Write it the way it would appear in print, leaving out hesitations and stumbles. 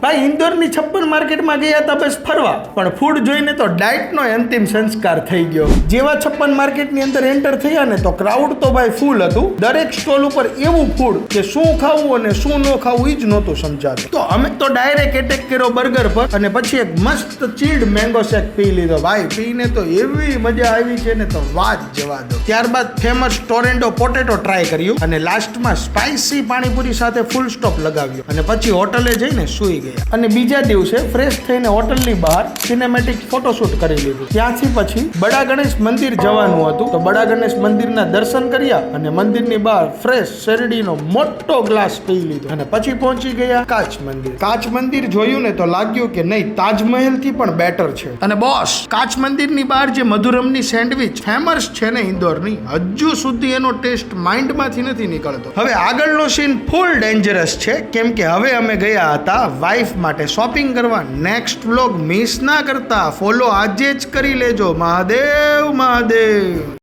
ભાઈ ઇન્દોરની 56 માર્કેટમાં ગયા હતા બસ ફરવા, પણ ફૂડ જોઈને તો ડાયટનો અંતિમ સંસ્કાર થઈ ગયો. જેવા 56 માર્કેટની અંદર એન્ટર થયા ને તો ક્રાઉડ તો ભાઈ ફૂલ હતું. દરેક સ્ટોલ ઉપર એવું ફૂડ કે શું ખાવું અને શું ન ખાવું એ જ નહોતું સમજાતું. તો અમે તો ડાયરેક્ટ એટેક કર્યો બર્ગર પર અને પછી એક મસ્ત ચીલ્ડ મેંગો શેક પી લીધો. ભાઈ પીને તો એવી મજા આવી છે ને તો વાત જવા દો. ત્યારબાદ ફેમસ ટોરેન્ટો પોટેટો ટ્રાય કર્યું અને લાસ્ટમાં સ્પાઇસી પાણીપુરી સાથે ફૂલ સ્ટોપ લગાવ્યો અને પછી હોટલે જઈને સૂઈ ગયા. અને બીજા દિવસે ફ્રેશ થઈને હોટલની બહાર સિનેમેટિક ફોટોશૂટ કરી લીધું. ત્યાંથી પછી બડા ગણેશ મંદિર જવાનું હતું તો બડા ગણેશ મંદિરના દર્શન કર્યા અને મંદિરની બહાર ફ્રેશ શેરડીનો મોટો ગ્લાસ પી લીધો અને પછી પહોંચી ગયા કાચ મંદિર. કાચ મંદિર જોયું ને તો લાગ્યું કે નહીં, તાજમહેલ થી પણ બેટર છે. અને બોસ, કાચ મંદિરની બહાર જે મધુરમની સેન્ડવિચ ફેમસ છે ને ઇન્દોરની, હજુ સુધી એનો ટેસ્ટ માઇન્ડમાંથી નથી નીકળતો. હવે આગળનો સીન ફૂલ ડેન્જરસ છે, કેમ કે હવે અમે ગયા હતા વાઇફ માટે શોપિંગ કરવા. નેક્સ્ટ વ્લોગ મિસ ના કરતા, ફોલો આજે જ કરી લેજો. મહાદેવ મહાદેવ.